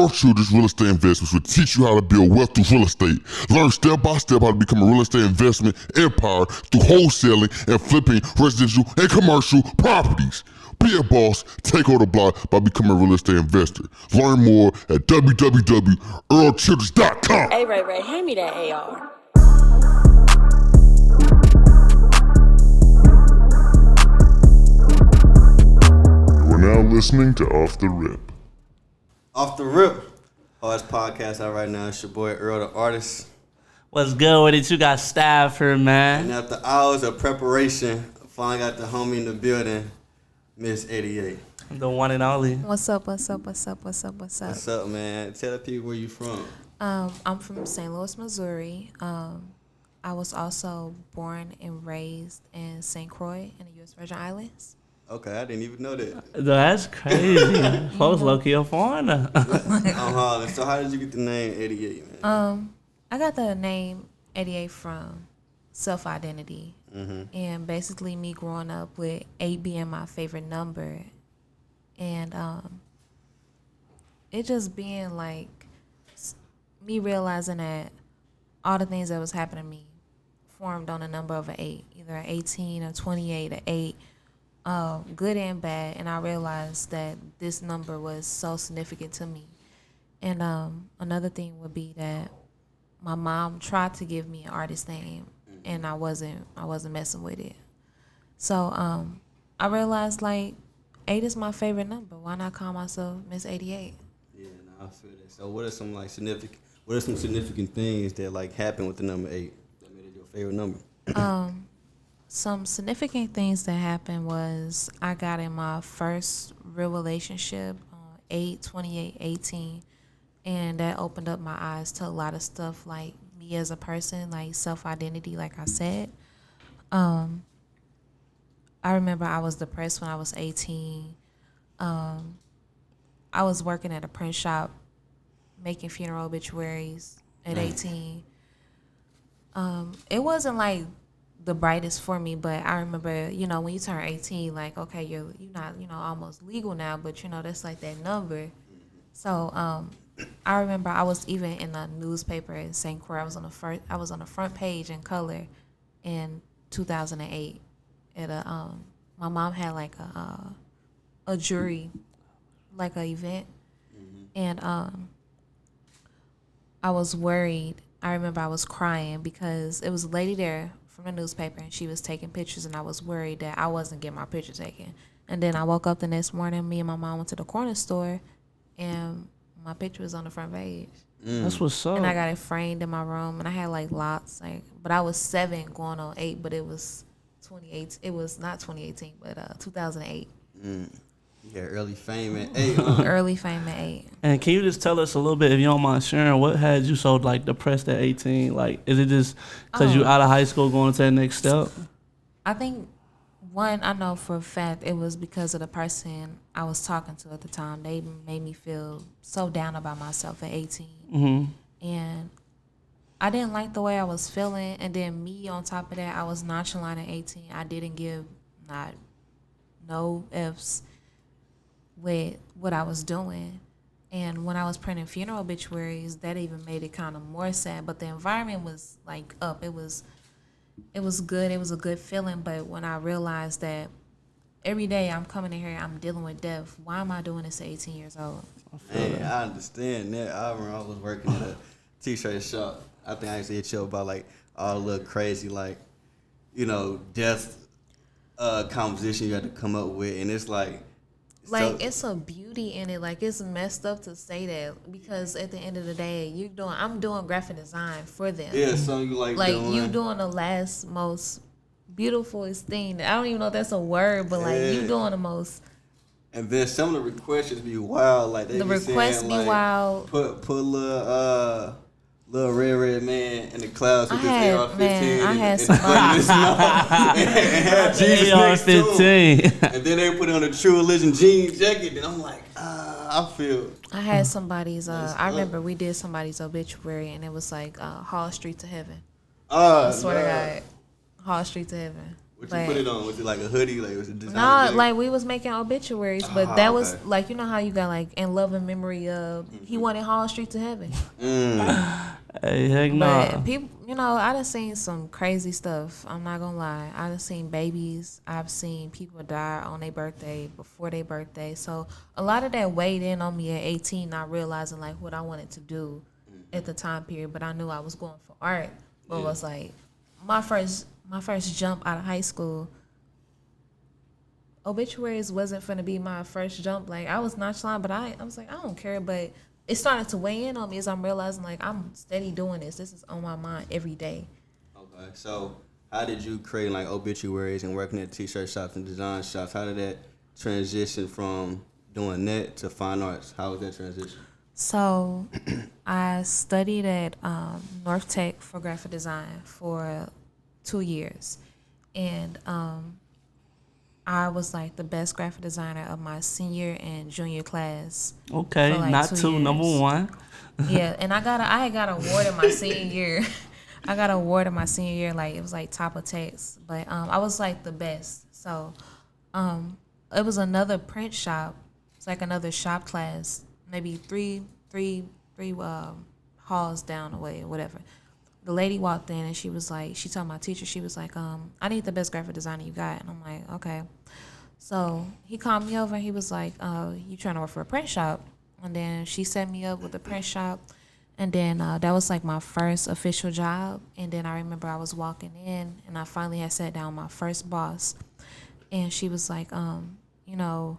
Earl Children's Real Estate Investments will teach you how to build wealth through real estate. Learn step by step how to become a real estate investment empire through wholesaling and flipping residential and commercial properties. Be a boss, take over the block by becoming a real estate investor. Learn more at www.earlchildrens.com. Hey, Ray, hand me that AR. We're now listening to Off the Rip. Off the Rip, hardest podcast out right now. It's your boy Earl The Artist. What's good with it? You got staff here, man. And after hours of preparation, I finally got the homie in the building, Miss 88. The one and only. What's up? What's up, man? Tell the people where you from. I'm from St. Louis, Missouri. I was also born and raised in St. Croix in the U.S. Virgin Islands. Okay, I didn't even know that. That's crazy. Folks low-key a foreigner. Harlan. So how did you get the name 88, man? I got the name 88 from self-identity. Mm-hmm. And basically me growing up with 8 being my favorite number. And it just being like me realizing that all the things that was happening to me formed on a number of an 8, either an 18 or 28 or 8. Good and bad, and I realized that this number was so significant to me. And another thing would be that my mom tried to give me an artist name, and I wasn't messing with it. So I realized like 8 is my favorite number. Why not call myself Miss 88? Yeah, no, I feel that. So what are some significant things that like happened with the number 8 that made it your favorite number? Some significant things that happened was I got in my first real relationship on 8/28/18, and that opened up my eyes to a lot of stuff like me as a person, like self-identity, like I said. I remember I was depressed when I was 18. I was working at a print shop making funeral obituaries at 18. It wasn't like the brightest for me, but I remember, when you turn 18, like, okay, you're not, almost legal now, but that's like that number. So I remember I was even in a newspaper in St. Croix. I was on the front page in color in 2008 at my mom had like a jury, like a event, and I was worried. I remember I was crying because it was a lady there from the newspaper, and she was taking pictures, and I was worried that I wasn't getting my picture taken. And then I woke up the next morning, me and my mom went to the corner store, and my picture was on the front page. That's what's up. And I got it framed in my room, and I had like lots, but I was 7 going on 8, but it was 28. It was not 2018, but 2008. Yeah, early fame at 8. Early fame at 8. And can you just tell us a little bit, if you don't mind sharing, what had you so like depressed at 18? Like, is it just because you out of high school going to that next step? I think one, I know for a fact it was because of the person I was talking to at the time. They made me feel so down about myself at 18. Mm-hmm. And I didn't like the way I was feeling. And then me on top of that, I was nonchalant at 18. I didn't give no F's with what I was doing. And when I was printing funeral obituaries, that even made it kind of more sad. But the environment was like up. It was good. It was a good feeling. But when I realized that every day I'm coming in here, I'm dealing with death. Why am I doing this at 18 years old? I understand that. I remember I was working at a t-shirt shop. I think I used to hit you about like all the little crazy death composition you had to come up with, and it's like. It's a beauty in it. Like, it's messed up to say that because at the end of the day, I'm doing graphic design for them. Yeah, so you like doing. You doing the last most beautifulest thing. I don't even know if that's a word, but you doing the most. And then some of the requests just be wild. Like they the be requests saying, be like, wild. Put little red man in the clouds with his AR-15. I had and Jesus AR-15. And then they put on a True Religion jean jacket, and I'm like, I feel. I had somebody's. I remember we did somebody's obituary, and it was like Hall Street to Heaven. I swear to God, Hall Street to Heaven. What But you put it on? Was it like a hoodie? Like was it designer? no, jacket? like we was making obituaries, but that was okay. like, you know how you got like in love and memory of he wanted Hall Street to heaven. Hey, heck But nah. people, you know, I done seen some crazy stuff. I'm not gonna lie. I done seen babies. I've seen people die on their birthday, before their birthday. So a lot of that weighed in on me at 18, not realizing like what I wanted to do at the time period. But I knew I was going for art. But it was like my first jump out of high school. Obituaries wasn't finna be my first jump. Like I was nonchalant, but I was like, I don't care. But it started to weigh in on me as I'm realizing like I'm steady doing this. This is on my mind every day. Okay, so how did you create like obituaries and working at t-shirt shops and design shops? How did that transition from doing that to fine arts? How was that transition? So I studied at North Tech for graphic design for 2 years. And I was like the best graphic designer of my senior and junior class. Okay, for, like, not 2 two, years. number one. Yeah, and I had got an award in my senior year. I got an award in my senior year, like it was like top of text. But I was like the best. So it was another print shop. It's like another shop class, maybe three halls down the way or whatever. The lady walked in and she was like, she told my teacher, she was like, I need the best graphic designer you got. And I'm like, okay. So he called me over and he was like, you trying to work for a print shop? And then she set me up with a print shop. And then that was like my first official job. And then I remember I was walking in and I finally had sat down with my first boss. And she was like, you know,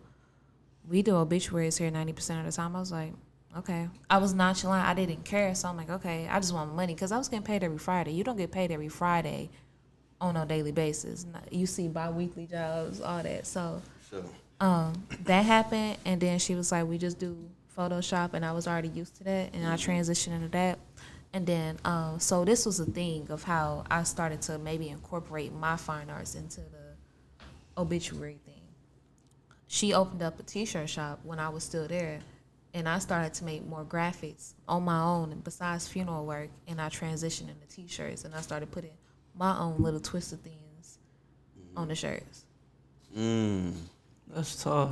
we do obituaries here 90% of the time. I was like, okay. I was nonchalant. I didn't care. So I'm like, okay, I just want money. Because I was getting paid every Friday. You don't get paid every Friday on a daily basis. You see bi-weekly jobs, all that. So Sure. that happened. And then she was like, we just do Photoshop. And I was already used to that. And I transitioned into that. And then, so this was a thing of how I started to maybe incorporate my fine arts into the obituary thing. She opened up a t-shirt shop when I was still there. And I started to make more graphics on my own and besides funeral work. And I transitioned into t-shirts. And I started putting my own little twisted things on the shirts. That's tough.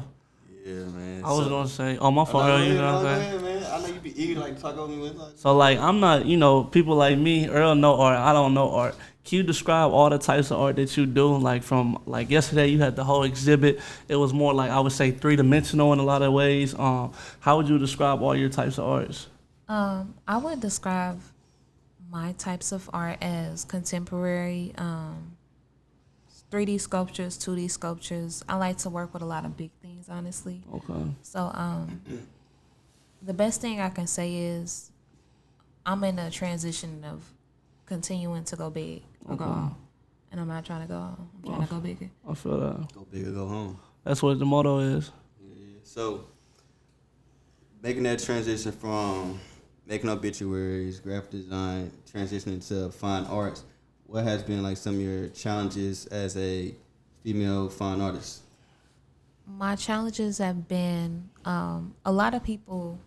Yeah, man. I was gonna say, oh, my fault, Earl, you know what I'm saying? Man. I know you be eager like talk over me with like. So, like, I'm not, you know, people like me, Earl know art, I don't know art. Can you describe all the types of art that you do? Like, from, like, yesterday you had the whole exhibit. It was more like, I would say, three-dimensional in a lot of ways. How would you describe all your types of arts? I would describe my types of art as contemporary, 3D sculptures, 2D sculptures. I like to work with a lot of big things, honestly. Okay. So the best thing I can say is I'm in a transition of continuing to go big or go home. And I'm not trying to go home. I'm trying to go bigger. I feel that. Go big or go home. That's what the motto is. Yeah. So making that transition from making obituaries, graphic design, transitioning to fine arts, what has been like some of your challenges as a female fine artist? My challenges have been a lot of people,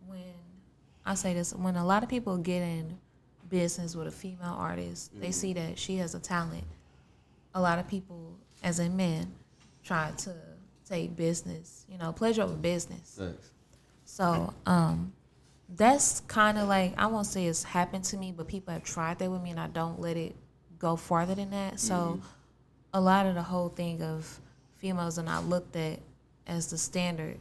when I say this, when a lot of people get in business with a female artist, they see that she has a talent. A lot of people, as in men, try to take business, you know, pleasure over business. Thanks. So that's kind of like, I won't say it's happened to me, but people have tried that with me and I don't let it go farther than that. So a lot of the whole thing of females are not looked at as the standard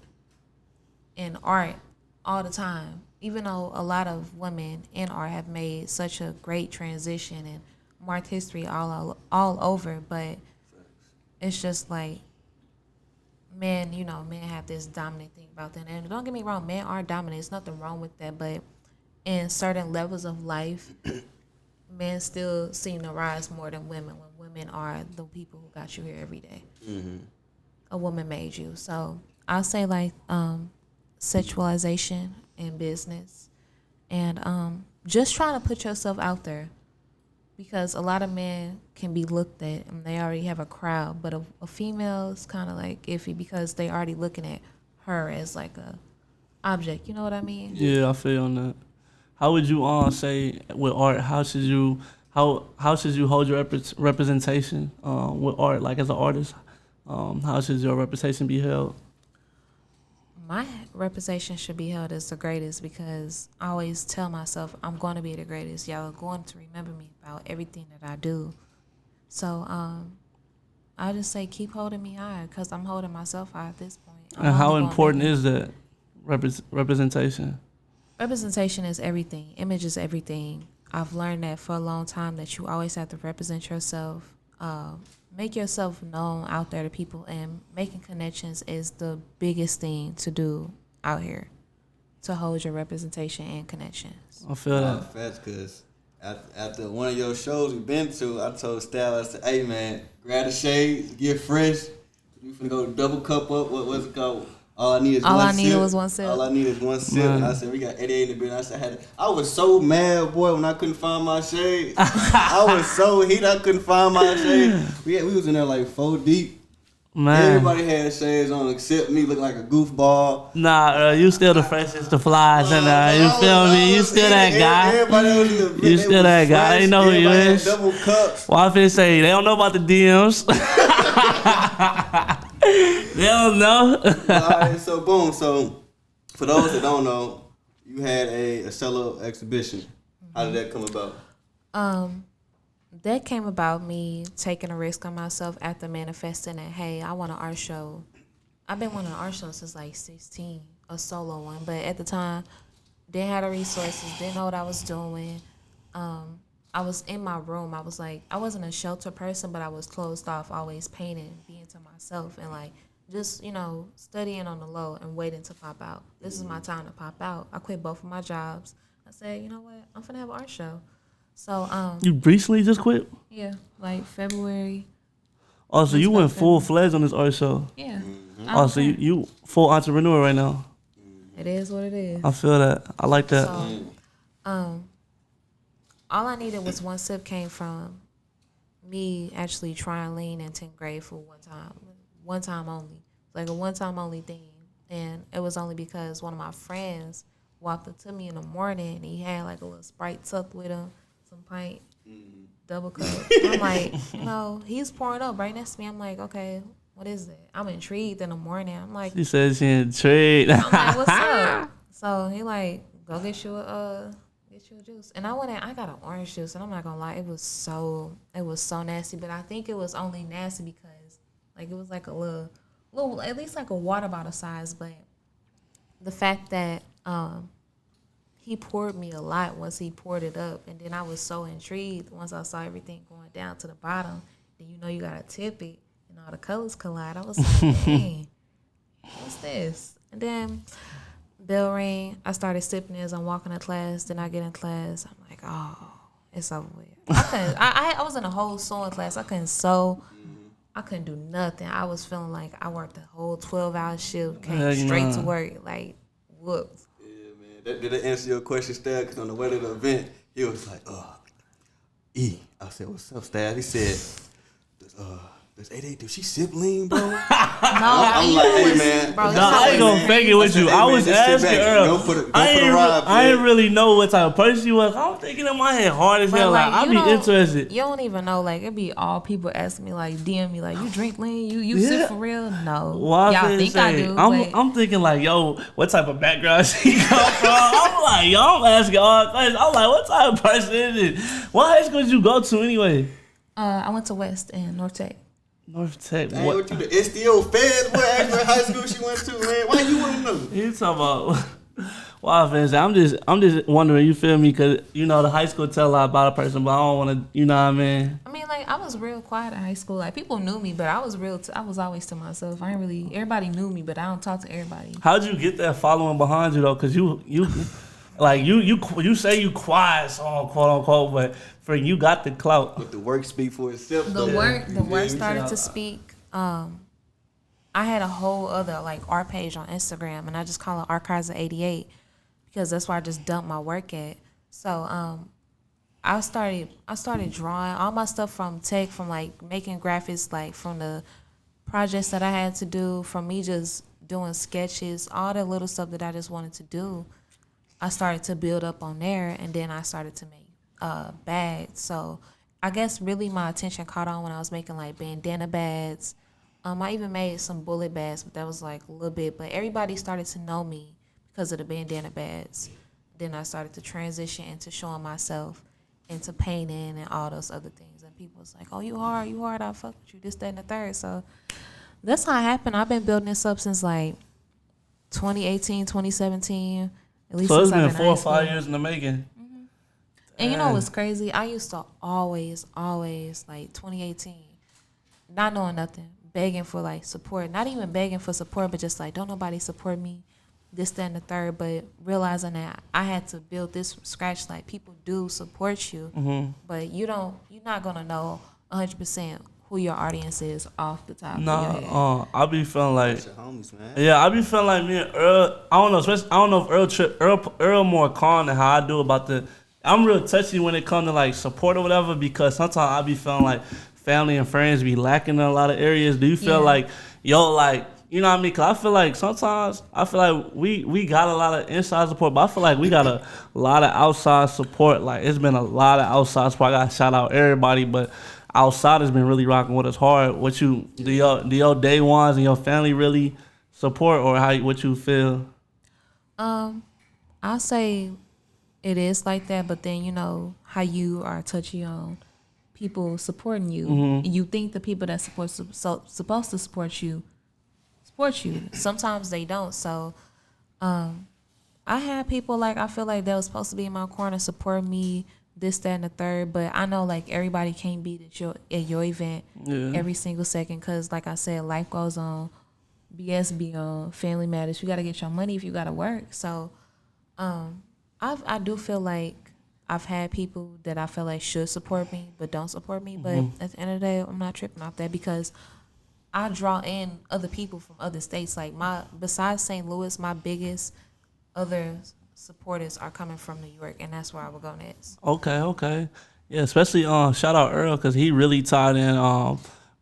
in art all the time, even though a lot of women in art have made such a great transition and marked history all over, but it's just like men, you know, men have this dominant thing about them. And don't get me wrong, men are dominant. There's nothing wrong with that, but in certain levels of life, men still seem to rise more than women when women are the people who got you here every day. A woman made you. So I'll say like sexualization in business and just trying to put yourself out there, because a lot of men can be looked at and they already have a crowd, but a female is kind of like iffy because they already looking at her as like a object. You know what I mean? Yeah, I feel on that. How would you say with art, how should you how should you hold your representation with art? Like as an artist, how should your representation be held? My reputation should be held as the greatest because I always tell myself I'm going to be the greatest. Y'all are going to remember me about everything that I do. So I just say keep holding me high because I'm holding myself high at this point. And how important is that representation? Representation is everything. Image is everything. I've learned that for a long time that you always have to represent yourself. Make yourself known out there to people, and making connections is the biggest thing to do out here to hold your representation and connections. I feel that. Facts, because after one of your shows we've been to, I told Stal, I said, hey man, grab the shades, get fresh. We finna go double cup up. What's it called? All I need is one sip. All I need is one sip. And I said, we got 88 in the building. I said, I was so mad, boy, when I couldn't find my shades. I was so heated, I couldn't find my shades. We was in there like 4 deep. Man. Everybody had shades on except me, looking like a goofball. Nah, you still the freshest, the flies, and you feel me? You still that guy. Everybody else in the You still that guy. They know who you is. Double cups. Well, I finna say they don't know about the DMs. They don't know. Alright, so boom. So for those that don't know, you had a solo exhibition. How did that come about? That came about me taking a risk on myself after manifesting that, hey, I want an art show. I've been wanting an art show since like 16, a solo one. But at the time, didn't have the resources, didn't know what I was doing. I was in my room. I was like, I wasn't a shelter person, but I was closed off, always painting, being to myself, and like just, studying on the low and waiting to pop out. This is my time to pop out. I quit both of my jobs. I said, you know what? I'm finna have an art show. So You recently just quit? yeah, like February. Oh, so you went full-fledged on this art show. Yeah. Oh, so you full entrepreneur right now. It is what it is. I feel that. I like that. So, all I needed was one sip came from me actually trying lean in 10th grade for one time only, like a one-time only thing. And it was only because one of my friends walked up to me in the morning and he had like a little Sprite tucked with him, some pint, double cup. I'm like, he's pouring up right next to me. I'm like, okay, what is it? I'm intrigued in the morning. I'm like, She says she intrigued. I'm like, what's up? So he like, go get you a juice. And I went in, I got an orange juice, and I'm not gonna lie, it was so nasty. But I think it was only nasty because like it was like a little at least like a water bottle size. But the fact that he poured me a lot once he poured it up, and then I was so intrigued once I saw everything going down to the bottom. Then you gotta tip it, and all the colors collide. I was like, dang, what's this? And then bell ring. I started sipping as I'm walking to class. Then I get in class. I'm like, oh, it's over with. I was in a whole sewing class. I couldn't sew. I couldn't do nothing. I was feeling like I worked a whole 12-hour shift, came straight to work, like whooped. Yeah, man. Did it answer your question, Stab? Because on the way to the event, he was like, E. I said, what's up, Stab? He said, does 88, do she sip lean, bro? No, I'm like, hey, man. Bro, No, I ain't gonna fake it with you. I was asking Earl. I ain't really know what type of person you was. I'm thinking in my head hard as hell. Like, I'll be interested. You don't even know. Like, it be all people asking me, like, DM me, like, you drink lean? You sip for real? No. Well, y'all think I do. I'm thinking like, yo, what type of background she come from? I'm like, yo, I'm asking all questions. I'm like, what type of person is it? What high school did you go to anyway? I went to West and North Tech. North Tech. Hey, what you the SDO feds? What actual high school she went to, man? Why you want to know? You talking about? Well, fans, I'm just wondering. You feel me? Cause the high school tell a lot about a person, but I don't want to. You know what I mean? I mean, like I was real quiet in high school. Like people knew me, but I was I was always to myself. I ain't really. Everybody knew me, but I don't talk to everybody. How'd you get that following behind you though? Cause you like you say you quiet, so quote unquote, but for you got the clout. But the work speak for itself. The work started to speak. I had a whole other like art page on Instagram, and I just call it Archives of 88 because that's where I just dump my work at. So I started drawing all my stuff from tech, from like making graphics, like from the projects that I had to do, from me just doing sketches, all the little stuff that I just wanted to do. I started to build up on there, and then I started to make bags. So I guess really my attention caught on when I was making like bandana bags. I even made some bullet bags, but that was like a little bit. But everybody started to know me because of the bandana bags. Then I started to transition into showing myself, into painting and all those other things. And people was like, "Oh, you hard, I fuck with you, this, that, and the third." So that's how it happened. I've been building this up since like 2018, 2017. At least So it's since I've been in 4 or high 5 school. years in the making. And you know what's crazy? I used to always, like 2018, not knowing nothing, begging for like support. Not even begging for support, but just like, don't nobody support me, this, that, and the third. But realizing that I had to build this from scratch. Like, people do support you, but you're not gonna know 100% who your audience is off the top of your head. I be feeling like, That's your homies, man. yeah, I be feeling like me and Earl. I don't know, I don't know if Earl more calm than how I do about the. I'm real touchy when it comes to like support or whatever, because sometimes I be feeling like family and friends be lacking in a lot of areas. Do you feel like, yo, like, you know what I mean? Cause I feel like sometimes we got a lot of inside support, but I feel like we got a lot of outside support. Like, it's been a lot of outside support. I gotta shout out everybody, but outside has been really rocking with us hard. What you do your day ones and your family really support, or what you feel? I'll say it is like that, but then you know how you are touchy on people supporting you. You think the people that supposed to support you. Sometimes they don't. So I had people like, I feel like they was supposed to be in my corner, support me, this, that, and the third. But I know like everybody can't be at your event every single second, because like I said, life goes on, BS be on, family matters. You got to get your money if you got to work. So I do feel like I've had people that I feel like should support me but don't support me. But at the end of the day, I'm not tripping off that, because I draw in other people from other states. Like, besides St. Louis, my biggest other supporters are coming from New York, and that's where I will go next. Okay. Yeah, especially shout out Earl, because he really tied in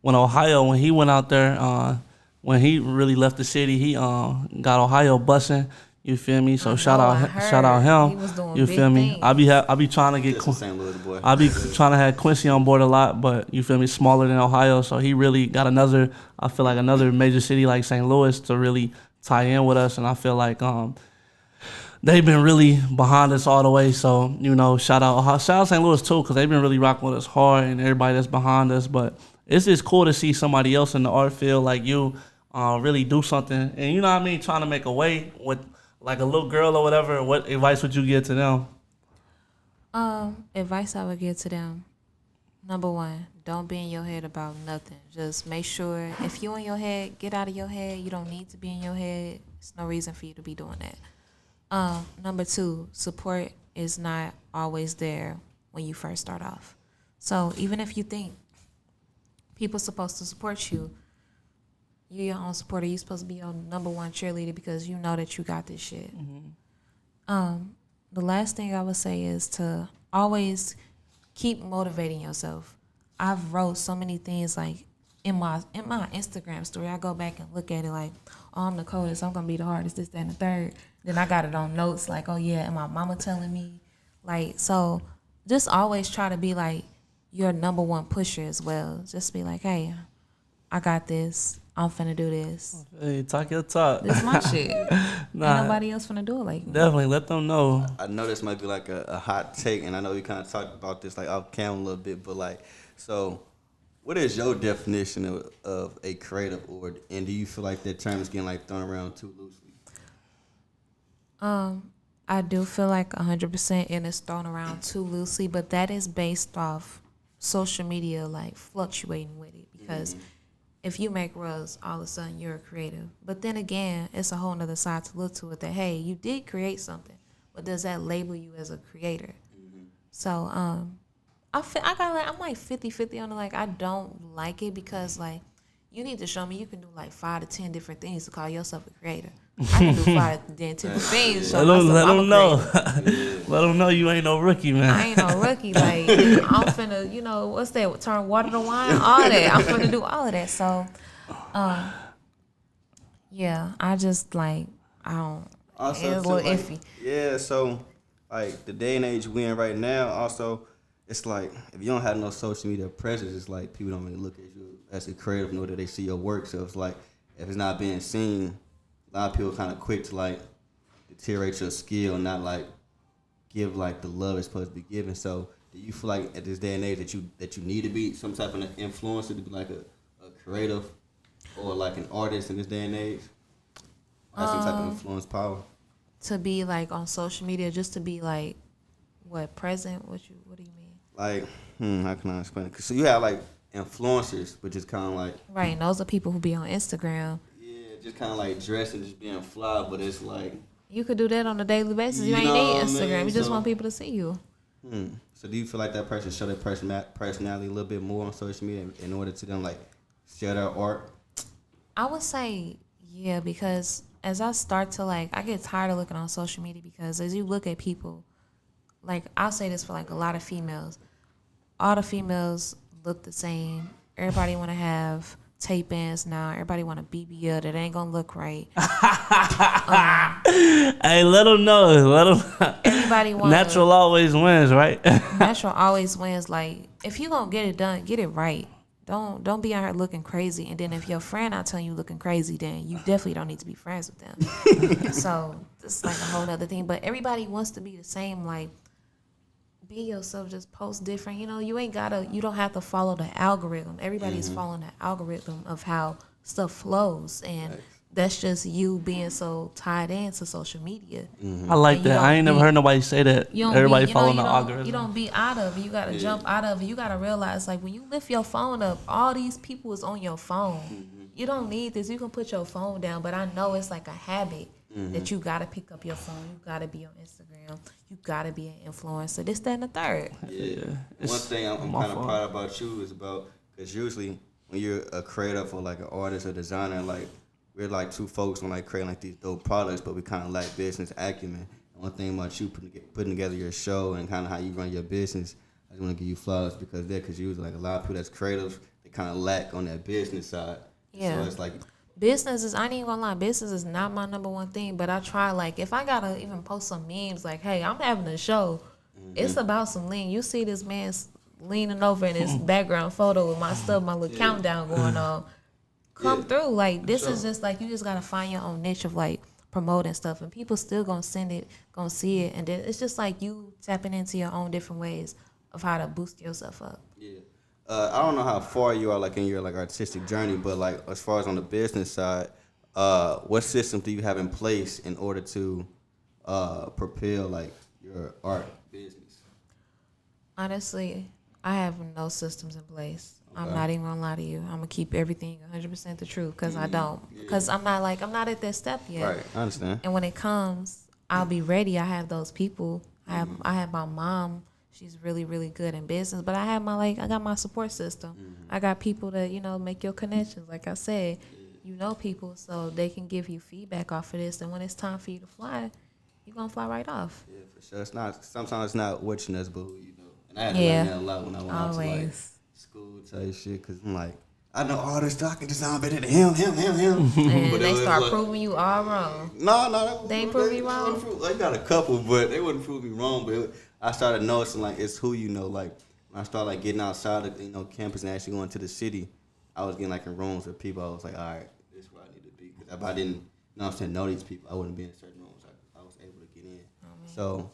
when he went out there, when he really left the city, he got Ohio bussing. You feel me? So shout out him. He was doing you big feel me? things. I be trying to get Just a St. Louis boy. I be trying to have Quincy on board a lot, but you feel me, smaller than Ohio. So he really got another major city like St. Louis to really tie in with us, and I feel like they've been really behind us all the way. So, you know, shout out St. Louis too, because they've been really rocking with us hard, and everybody that's behind us. But it's just cool to see somebody else in the art field like you really do something, and you know what I mean, trying to make a way with like a little girl or whatever. What advice would you give to them? Advice I would give to them: number one, don't be in your head about nothing. Just make sure if you in your head, get out of your head. You don't need to be in your head. There's no reason for you to be doing that. Number two, support is not always there when you first start off. So even if you think people supposed to support you, you're your own supporter. You're supposed to be your number one cheerleader, because you know that you got this shit. The last thing I would say is to always keep motivating yourself. I've wrote so many things like in my Instagram story. I go back and look at it like, oh, I'm the coldest, I'm gonna be the hardest, this, that, and the third. Then I got it on notes like, oh yeah, and my mama telling me. Like, so just always try to be like your number one pusher as well. Just be like, hey, I got this. I'm finna do this. Hey, talk your talk. This is my shit. Ain't nobody else finna do it like me. Definitely let them know. I know this might be like a hot take, and I know we kind of talked about this like off camera a little bit, but like, so what is your definition of a creative, and do you feel like that term is getting like thrown around too loosely? I do feel like 100% it is thrown around too loosely, but that is based off social media like fluctuating with it, because if you make reels, all of a sudden you're a creative. But then again, it's a whole nother side to look to it, that hey, you did create something, but does that label you as a creator? So I'm like 50-50 on it. Like, I don't like it, because like, you need to show me you can do like 5 to 10 different things to call yourself a creator. I can do 5 to 10 different things. Let them know. Let them know you ain't no rookie, man. I ain't no rookie. Like, I'm finna, you know, what's that? Turn water to wine? All that. I'm finna do all of that. So, yeah, I just like, I don't. Also, it's a too, little like, iffy. Yeah, so like the day and age we in right now, also it's like if you don't have no social media presence, it's like people don't really look at you as a creative, nor that they see your work. So it's like if it's not being seen, a lot of people kind of quick to like deteriorate your skill, and not like give like the love it's supposed to be given. So do you feel like at this day and age that you need to be some type of influencer to be like a creative or like an artist in this day and age? Have some type of influence power? To be like on social media, just to be like what present? What do you mean? Like, how can I explain it? 'Cause so you have like influencers, which is kind of like Right, and those are people who be on Instagram. yeah, just kind of like dressing, just being fly, but it's like You could do that on a daily basis. You You ain't know need what I Instagram. mean? You just So- want people to see you. So do you feel like that person show their personality a little bit more on social media in order to then like share their art? I would say yeah, because as I start to like, I get tired of looking on social media because as you look at people, like I'll say this for like a lot of females, all the females look the same. Everybody want to have tape bands now. Everybody want a BBL that ain't gonna look right. Hey, let them know. Let them. Everybody want Natural always wins, right? Natural always wins. Like if you gonna get it done, get it right. Don't be out here looking crazy. And then if your friend not telling you looking crazy, then you definitely don't need to be friends with them. So it's like a whole other thing. But everybody wants to be the same. Like be yourself. Just post different. You know, you don't have to follow the algorithm. Everybody's following the algorithm of how stuff flows, and that's just you being so tied into social media. I like And you that. I don't ain't never be- heard nobody say that. You don't Everybody be, following you the algorithm. You don't be out of it. You gotta jump out of it. You gotta realize, like, when you lift your phone up, all these people is on your phone. You don't need this. You can put your phone down, but I know it's like a habit that you gotta pick up your phone. You gotta be on Instagram. You gotta be an influencer. This, that, and the third. Yeah. It's One thing I'm my kind of fault. proud about you is about because usually when you're a creative or like an artist or designer, like we're like two folks on like creating like these dope products, but we kind of lack business acumen. And one thing about you putting together your show and kind of how you run your business, I just want to give you flowers because usually like a lot of people that's creative, they kind of lack on that business side. Yeah. So it's like Business is, I ain't even gonna lie, business is not my number one thing, but I try, like, if I gotta even post some memes, like, hey, I'm having a show, it's about some lean. You see this man leaning over in his background photo with my stuff, my little countdown going on. Come through. Like, this is just, like, you just gotta find your own niche of, like, promoting stuff, and people still gonna send it, gonna see it, and then it's just, like, you tapping into your own different ways of how to boost yourself up. yeah. I don't know how far you are like in your like artistic journey, but like as far as on the business side, what systems do you have in place in order to propel like your art business? Honestly, I have no systems in place. I'm not even gonna lie to you. I'm gonna keep everything 100% the truth because I don't. Because I'm not at that step yet. Right, I understand. And when it comes, I'll be ready. I have those people. I have my mom. She's really, really good in business. But I got my support system. I got people that, make your connections. Like I said, you know people, so they can give you feedback off of this. And when it's time for you to fly, you're gonna fly right off. Yeah, for sure. Sometimes it's not what you know, but who you know. And I had to Yeah. learn that a lot when I went out to like Always. school type shit, cause I'm like, I know all this stuff. I can design better than him. And But they it was start like- proving you all wrong. No, They ain't prove me wrong? I got a couple, but they wouldn't prove me wrong. But I started noticing like it's who you know. Like when I started like getting outside of campus and actually going to the city, I was getting like in rooms with people. I was like, all right, this is where I need to be. Because if I didn't, know these people, I wouldn't be in certain rooms. I was able to get in. So,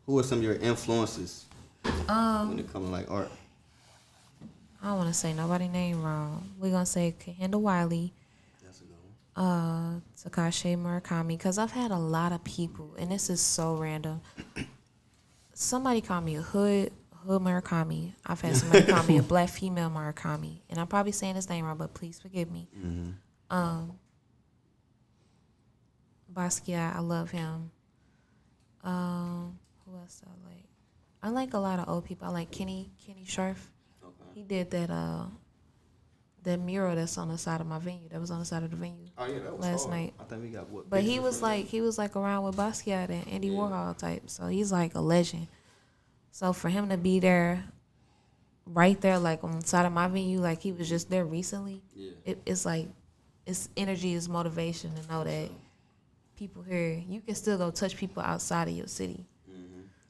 who are some of your influences when it comes to like art? I don't want to say nobody name wrong. We're gonna say Kahenda Wiley, That's a good one. Takashi Murakami, because I've had a lot of people, and this is so random. Somebody called me a hood Murakami. I've had somebody call me a black female Murakami, and I'm probably saying his name wrong, but please forgive me. Basquiat, I love him. Who else do I like? I like a lot of old people. I like Kenny Scharf. He did that mural that's on the side of my venue. That was on the side of the venue Oh yeah, that was last hard. night. I think we got what? But he pictures was from like around with Basquiat and Andy Warhol type. So he's like a legend. So for him to be there, right there, like on the side of my venue, like he was just there recently. Yeah. It's like it's energy, is motivation to know that people here, you can still go touch people outside of your city.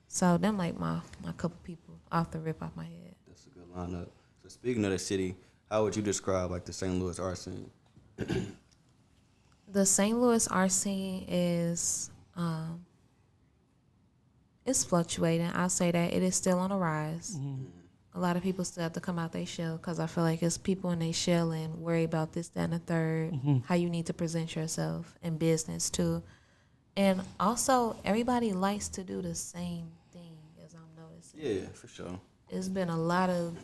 So them like my couple people. off the rip off my head. That's a good lineup. So speaking of the city, how would you describe like the St. Louis art scene? The St. Louis art scene is it's fluctuating. I'll say that it is still on a rise. A lot of people still have to come out their shell because I feel like it's people in their shell and worry about this, that, and the third, how you need to present yourself in business too. And also, everybody likes to do the same thing, as I'm noticing. Yeah, for sure. It's been a lot of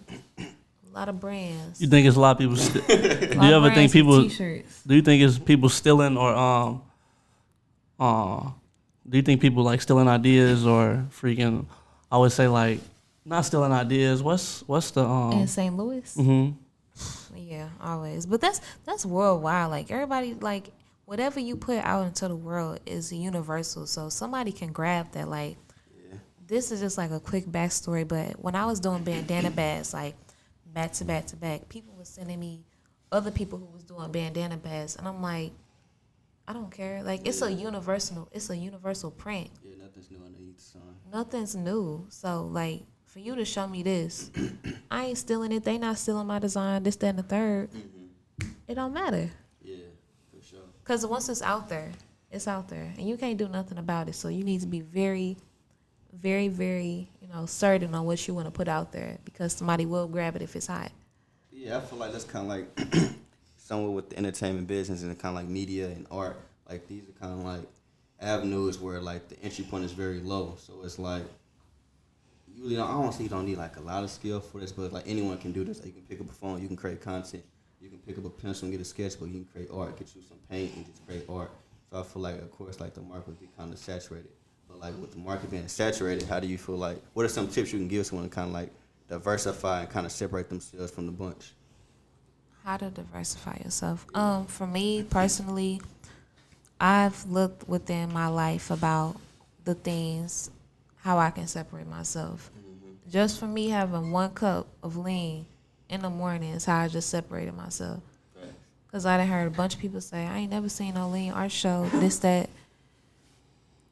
brands. You think it's a lot of people? Do you ever think people? Do you think it's people stealing or do you think people like stealing ideas or freaking? I would say like not stealing ideas. What's the in St. Louis? Yeah, always. But that's worldwide. Like everybody, like whatever you put out into the world is universal. So somebody can grab that. Like this is just like a quick backstory. But when I was doing bandana bags, like back to back to back, people were sending me other people who was doing bandana bags, and I'm like, I don't care. Like it's a universal print. Yeah, nothing's new underneath the sun. Nothing's new. So like for you to show me this, I ain't stealing it. They not stealing my design. This, that, and the third. It don't matter. Yeah, for sure. Cause once it's out there, and you can't do nothing about it. So you need to be very, very, very, certain on what you want to put out there because somebody will grab it if it's hot. Yeah, I feel like that's kind of like somewhere with the entertainment business and kind of like media and art. Like these are kind of like avenues where like the entry point is very low. So it's like, I don't say you don't need like a lot of skill for this, but like anyone can do this. Like, you can pick up a phone, you can create content. You can pick up a pencil and get a sketchbook. You can create art, get you some paint and just create art. So I feel like, of course, like the market would be kind of saturated. But like with the market being saturated, how do you feel like, what are some tips you can give someone to kind of like diversify and kind of separate themselves from the bunch? How to diversify yourself? For me personally, I've looked within my life about the things, how I can separate myself. Just for me having 1 cup of lean in the morning is how I just separated myself. Because I done heard a bunch of people say, I ain't never seen no lean art show, this, that.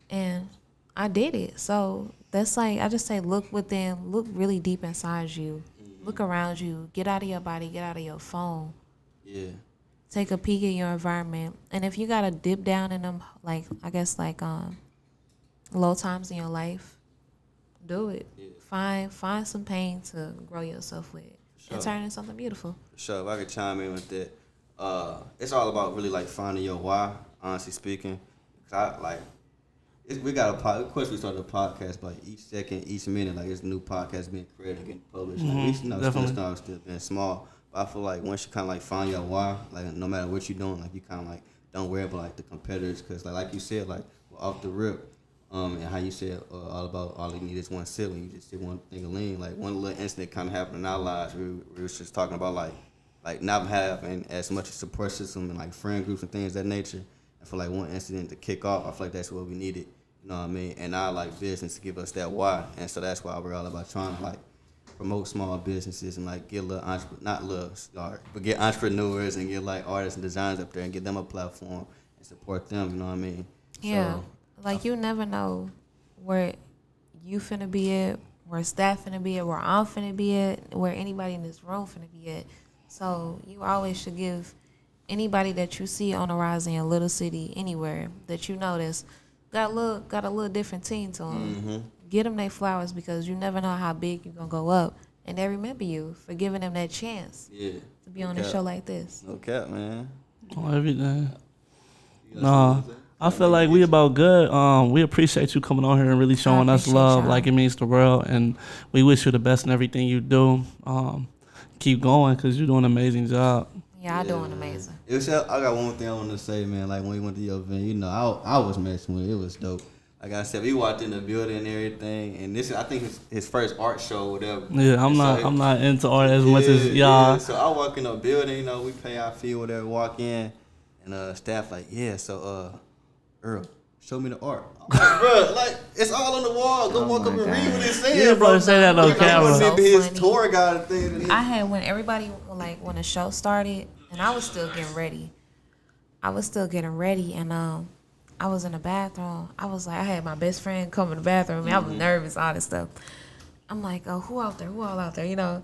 And I did it. So that's like, I just say look really deep inside you. Look around you. Get out of your body. Get out of your phone. Yeah. Take a peek at your environment. And if you got to dip down in them, like, I guess, like low times in your life, do it. Yeah. Find some pain to grow yourself with. Sure. And turn into something beautiful. Sure. If I could chime in with that, it's all about really like finding your why, honestly speaking. Cause we got of course we started a podcast, but each second, each minute, like it's a new podcast being created, getting published. Like, still being small. But I feel like once you kind of like find your why, like no matter what you're doing, like you kind of like don't worry about like the competitors, cause like you said, like off the rip, and how you said all you need is one sip, and you just did one thing of lean. Like one little incident kind of happened in our lives. We was just talking about like not having as much a support system and like friend groups and things of that nature. And for like one incident to kick off, I feel like that's what we needed. You know what I mean? And I like business to give us that why. And so that's why we're all about trying to like promote small businesses and like get get entrepreneurs and get like artists and designers up there and get them a platform and support them. You know what I mean? Yeah. So, like you never know where you finna be at, where staff finna be at, where I'm finna be at, where anybody in this room finna be at. So you always should give anybody that you see on the rise in a little city, anywhere that you know that's got a little different team to them. Get them their flowers because you never know how big you're gonna go up, and they remember you for giving them that chance. Yeah. To be on a show like this. No cap, man. Oh, everything. No, I feel like we about good. We appreciate you coming on here and really showing us love like it means the world, and we wish you the best in everything you do. Keep going because you're doing an amazing job. Yeah, I'm doing amazing. I got one thing I want to say, man. Like when we went to your event, I was messing with it. It was dope. Like I said, we walked in the building and everything, and this is, I think, his first art show or whatever. Yeah, I'm not into art as much as y'all. Yeah. So I walk in the building, we pay our fee, whatever, walk in, and staff like, Earl, show me the art. I'm like, bro, like it's all on the wall. Go walk up and read what it's saying. You bro, say that on camera. So his tour guide thing. I had when everybody when the show started, and I was still getting ready. And I was in the bathroom. I was like, I had my best friend come in the bathroom. I was nervous, all this stuff. I'm like, oh, who out there? Who all out there? You know?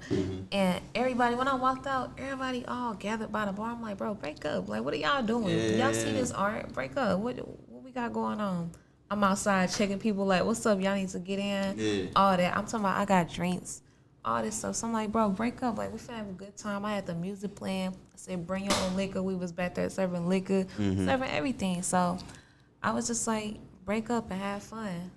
And everybody, when I walked out, everybody all gathered by the bar. I'm like, bro, break up. Like, what are y'all doing? Y'all see this art? Break up. What we got going on? I'm outside checking people like, what's up? Y'all need to get in. Yeah. All that. I'm talking about I got drinks, all this stuff. So I'm like, bro, break up. Like, we finna have a good time. I had the music playing. I said, bring your own liquor. We was back there serving liquor, serving everything. So I was just like, break up and have fun.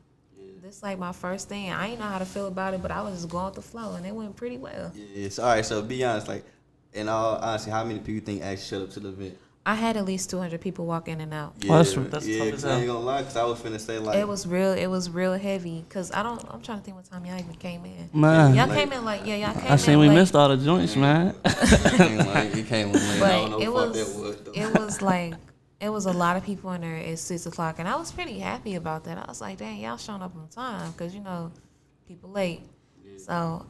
This like my first thing. I didn't know how to feel about it, but I was just going with the flow, and it went pretty well. Yes. All right. So be honest. Like, in all honesty, how many people you think actually showed up to the event? I had at least 200 people walk in and out. Yeah, that's tough yeah. as Cause I hell. ain't gonna lie, cause I was finna say like It was real heavy. Cause I'm trying to think what time y'all even came in. Man, Y'all came in like, y'all came in I seen we late. missed all the joints, man. he came late. I don't know But what that was though. it was like, it was a lot of people in there at 6 o'clock, and I was pretty happy about that. I was like, dang, y'all showing up on time, cause you know, people late. So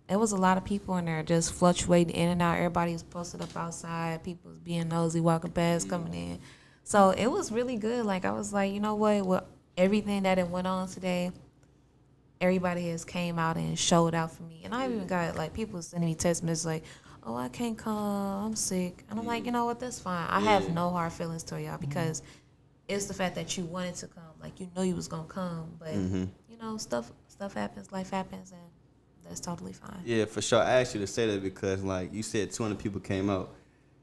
it was a lot of people in there just fluctuating in and out. Everybody was posted up outside. People was being nosy, walking past, coming in. So it was really good. Like I was like, you know what? With everything that it went on today, everybody has came out and showed out for me. And I even got like people sending me text messages like, oh, I can't come, I'm sick. And I'm like, you know what, that's fine. I have no hard feelings toward y'all because it's the fact that you wanted to come. Like, you know you was going to come. But, you know, stuff happens, life happens, and that's totally fine. Yeah, for sure. I asked you to say that because, like, you said 200 people came out.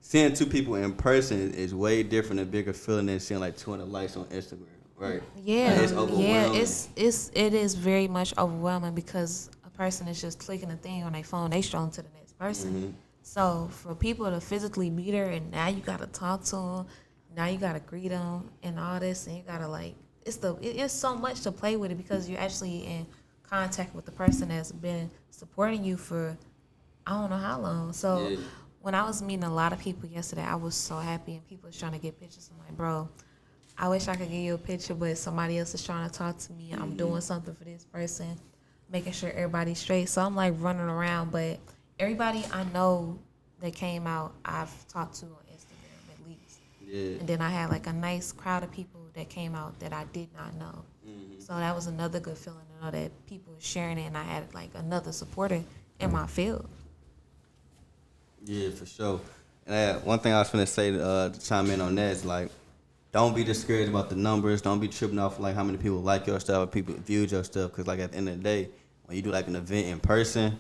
Seeing 2 people in person is way different and bigger feeling than seeing, like, 200 likes on Instagram, right? Yeah, Like, it's overwhelming. it is very much overwhelming because a person is just clicking a thing on their phone. They strolling to the next person. So for people to physically meet her, and now you gotta talk to them, now you gotta greet them, and all this, and you gotta like it's so much to play with it because you're actually in contact with the person that's been supporting you for I don't know how long. So when I was meeting a lot of people yesterday, I was so happy, and people was trying to get pictures. I'm like, bro, I wish I could give you a picture, but somebody else is trying to talk to me. I'm doing something for this person, making sure everybody's straight. So I'm like running around, but everybody I know that came out, I've talked to on Instagram at least. Yeah. And then I had like a nice crowd of people that came out that I did not know. So that was another good feeling to know that people were sharing it, and I had like another supporter in my field. Yeah, for sure. And one thing I was finna say to chime in on that is like, don't be discouraged about the numbers. Don't be tripping off like how many people like your stuff or people viewed your stuff. Because like at the end of the day, when you do like an event in person,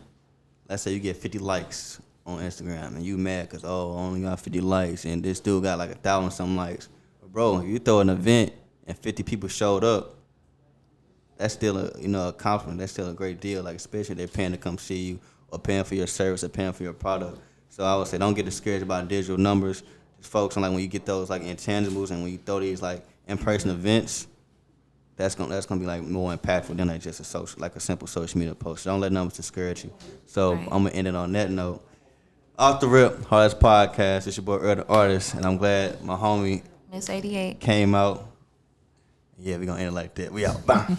let's say you get 50 likes on Instagram and you mad because, oh, I only got 50 likes and this dude got like 1,000 some likes. But bro, if you throw an event and 50 people showed up, that's still a compliment. That's still a great deal. Like especially if they're paying to come see you or paying for your service or paying for your product. So I would say don't get discouraged about digital numbers. Just focus on like when you get those like intangibles and when you throw these like in-person events, that's gonna be like more impactful than like just a simple social media post. So don't let numbers discourage you. So Right. I'm gonna end it on that note. Off the rip, Hardest Podcast. It's your boy Earl The Artist, and I'm glad my homie Miss 88. came out. Yeah, we gonna end it like that. We out. Bye.